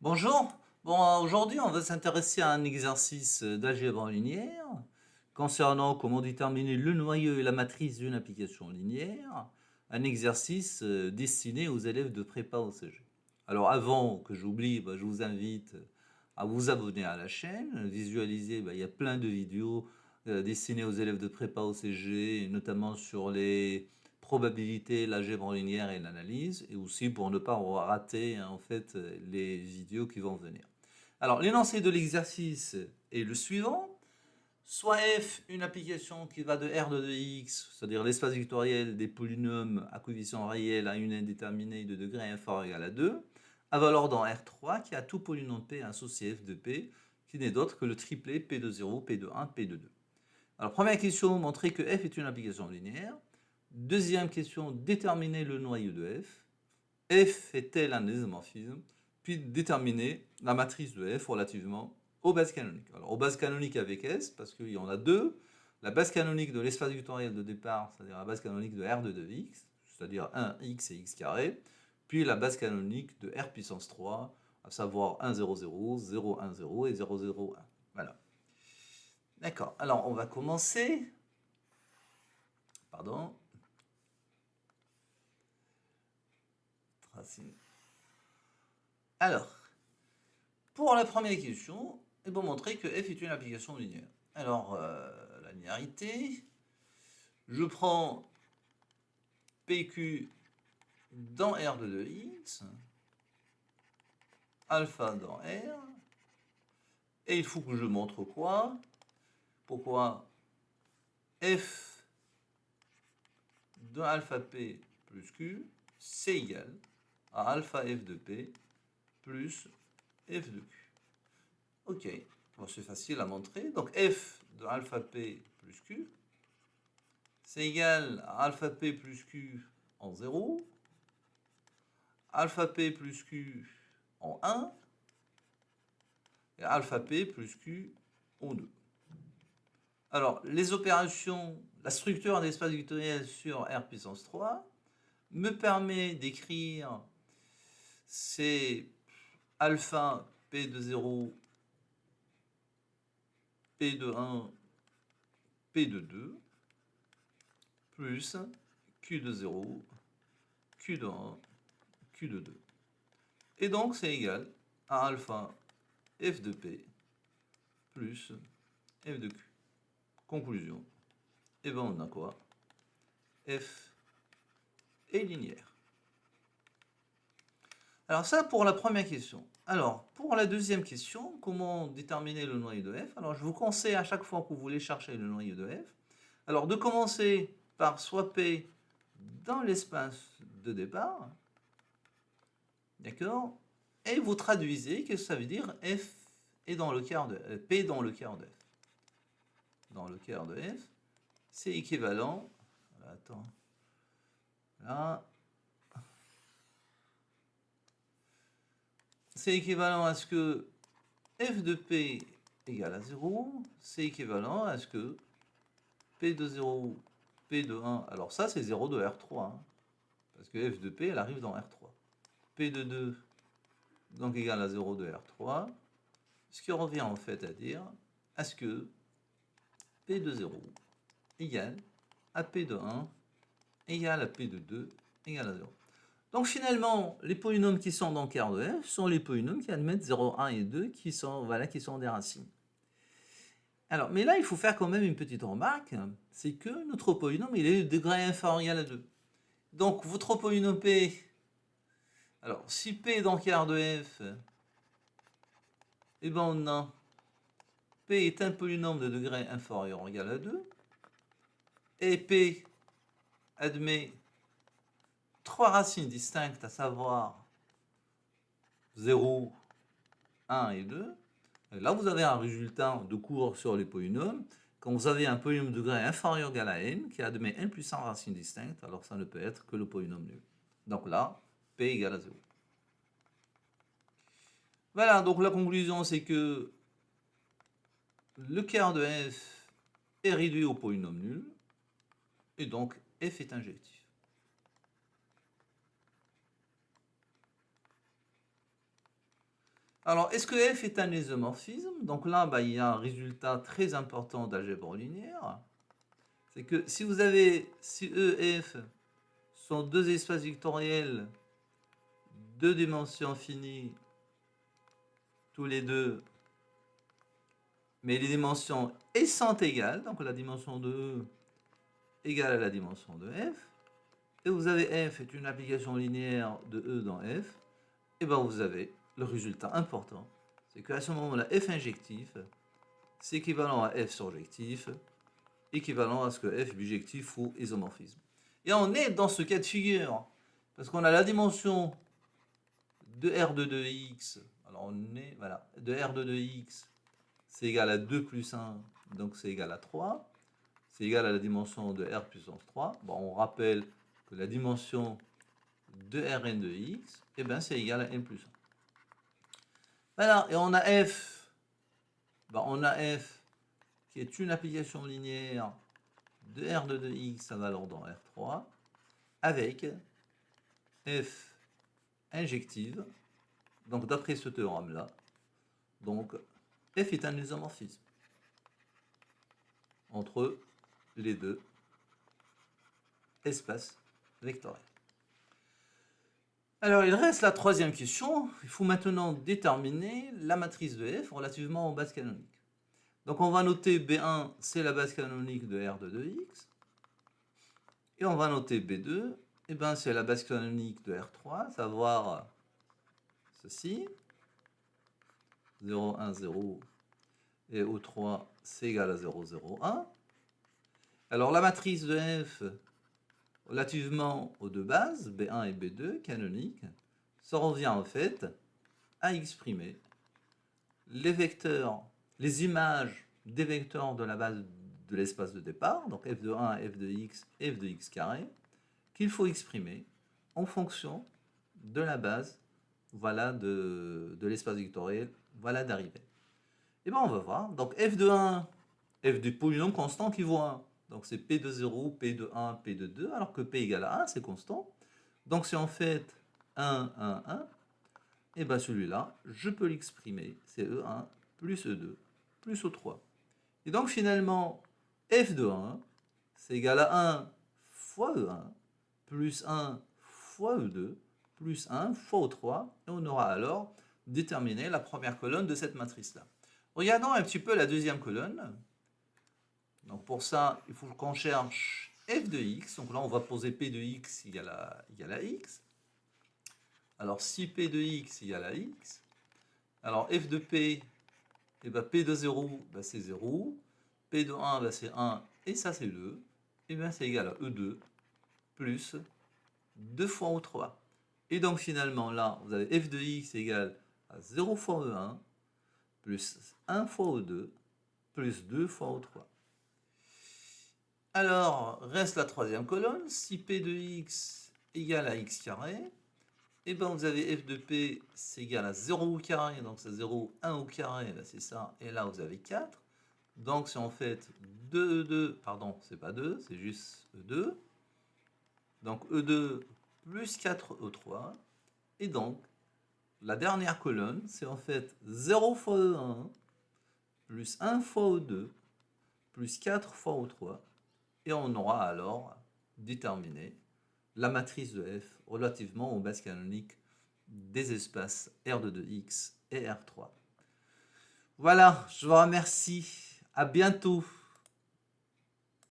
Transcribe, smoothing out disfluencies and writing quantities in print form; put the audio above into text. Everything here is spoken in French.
Bonjour. Bon, aujourd'hui, on va s'intéresser à un exercice d'algèbre linéaire concernant comment déterminer le noyau et la matrice d'une application linéaire. Un exercice destiné aux élèves de prépa au CG. Alors, avant que j'oublie, je vous invite à vous abonner à la chaîne, visualiser, il y a plein de vidéos destinées aux élèves de prépa au CG, notamment sur les probabilité, l'algèbre linéaire et l'analyse, et aussi pour ne pas rater en fait les vidéos qui vont venir. Alors l'énoncé de l'exercice est le suivant. Soit f, une application qui va de R de x, c'est-à-dire l'espace vectoriel des polynômes à coefficient réel à une indéterminée de degré inférieur ou égal à 2, à valeur dans R3 qui a tout polynôme P associé f de P, qui n'est d'autre que le triplet P de 0, P de 1, P de 2. Alors première question, montrer que f est une application linéaire. Deuxième question, déterminer le noyau de f. F est-elle un isomorphisme? Puis déterminer la matrice de f relativement aux bases canoniques. Alors aux bases canoniques avec S, parce qu'il y en a deux. La base canonique de l'espace vectoriel de départ, c'est-à-dire la base canonique de R de 2x, c'est-à-dire 1x et x carré. Puis la base canonique de R puissance 3, à savoir 1, 0, 0, 0, 1, 0 et 0, 0, 1. Voilà. D'accord. Alors on va commencer. Pardon. Alors, pour la première question, il faut montrer que f est une application linéaire. Alors, la linéarité, je prends PQ dans R de 2x, alpha dans R, et il faut que je montre quoi? Pourquoi f de alpha p plus q, c'est égal à alpha f de p plus f de q. Ok, bon, c'est facile à montrer. Donc f de alpha p plus q, c'est égal à alpha p plus q en 0, alpha p plus q en 1, et alpha p plus q en 2. Alors, les opérations, la structure d'un espace vectoriel sur R puissance 3 me permet d'écrire ces alpha p de 0, p de 1, p de 2, plus q de 0, q de 1, q de 2. Et donc, c'est égal à alpha f de p plus f de q. Conclusion. Et bien, on a quoi? F est linéaire. Alors ça pour la première question. Alors, pour la deuxième question, comment déterminer le noyau de f? Alors, je vous conseille à chaque fois que vous voulez chercher le noyau de f, alors de commencer par soit p dans l'espace de départ, d'accord? Et vous traduisez, qu'est-ce que ça veut dire? F est dans le quart de p dans le quart de f. Dans le quart de f, c'est équivalent. Attends. Là. C'est équivalent à ce que f de p égale à 0, c'est équivalent à ce que p de 0, p de 1, alors ça c'est 0 de R3, hein, parce que f de p elle arrive dans R3. P de 2, donc égale à 0 de R3, ce qui revient en fait à dire à ce que p de 0 égale à p de 1 égale à p de 2 égale à 0. Donc finalement, les polynômes qui sont dans quart de f sont les polynômes qui admettent 0, 1 et 2 qui sont des racines. Alors, mais là, il faut faire quand même une petite remarque, c'est que notre polynôme, il est de degré inférieur ou égal à 2. Donc, votre polynôme P, alors, si P est dans quart de f, eh bien, on a P est un polynôme de degré inférieur ou égal à 2, et P admet trois racines distinctes, à savoir 0, 1 et 2. Et là, vous avez un résultat de cours sur les polynômes. Quand vous avez un polynôme de degré inférieur ou égal à n qui admet n plus 100 racines distinctes, alors ça ne peut être que le polynôme nul. Donc là, p égale à 0. Voilà, donc la conclusion, c'est que le quart de f est réduit au polynôme nul, et donc f est injectif. Alors, est-ce que F est un isomorphisme? Donc là, il y a un résultat très important d'algèbre linéaire. C'est que si E et F sont deux espaces vectoriels, deux dimensions finies, tous les deux, mais les dimensions sont égales, donc la dimension de E égale à la dimension de F, et vous avez F est une application linéaire de E dans F, et vous avez le résultat important, c'est qu'à ce moment-là, F injectif, c'est équivalent à F surjectif, équivalent à ce que F bijectif ou isomorphisme. Et on est dans ce cas de figure, parce qu'on a la dimension de R de 2x, alors on est, voilà, de R de 2x, c'est égal à 2 plus 1, donc c'est égal à 3, c'est égal à la dimension de R puissance 3. Bon, on rappelle que la dimension de Rn de x, c'est égal à n plus 1. Voilà, et on a F, on a F qui est une application linéaire de R de 2x à valeur dans R3, avec F injective, donc d'après ce théorème-là, donc F est un isomorphisme entre les deux espaces vectoriels. Alors, il reste la troisième question. Il faut maintenant déterminer la matrice de F relativement aux bases canoniques. Donc, on va noter B1, c'est la base canonique de R de 2x. Et on va noter B2, c'est la base canonique de R3, savoir ceci. 0, 1, 0. Et O3, c'est égal à 0, 0, 1. Alors, la matrice de F relativement aux deux bases, B1 et B2, canoniques, ça revient en fait à exprimer les vecteurs, les images des vecteurs de la base de l'espace de départ, donc f de 1, f de x, f de x carré, qu'il faut exprimer en fonction de la base, voilà, de l'espace vectoriel, voilà, d'arrivée. Et on va voir, donc f de 1, f du polynôme constant qui vaut 1. Donc c'est P de 0, P de 1, P de 2, alors que P égale à 1, c'est constant. Donc c'est en fait 1, 1, 1. Et celui-là, je peux l'exprimer, c'est E1 plus E2 plus O3. Et donc finalement, F de 1, c'est égal à 1 fois E1 plus 1 fois E2 plus 1 fois O3. Et on aura alors déterminé la première colonne de cette matrice-là. Regardons un petit peu la deuxième colonne. Donc pour ça, il faut qu'on cherche f de x. Donc là, on va poser p de x égale à x. Alors si p de x égale à x, alors f de p, p de 0, c'est 0. P de 1, c'est 1. Et ça, c'est 2. Et c'est égal à E2 plus 2 fois O3. Et donc finalement, là, vous avez f de x égale à 0 fois E1 plus 1 fois O2 plus 2 fois O3. Alors, reste la troisième colonne. Si P de x égale à x carré, vous avez f de p, c'est égal à 0 au carré, donc c'est 0, 1 au carré, c'est ça. Et là, vous avez 4. Donc, c'est en fait 2E2, pardon, c'est pas 2, c'est juste E2. Donc, E2 plus 4E3. Et donc, la dernière colonne, c'est en fait 0 fois E1 plus 1 fois E2 plus 4 fois O3. Et on aura alors déterminé la matrice de F relativement aux bases canoniques des espaces R de 2x et R3. Voilà, je vous remercie. À bientôt.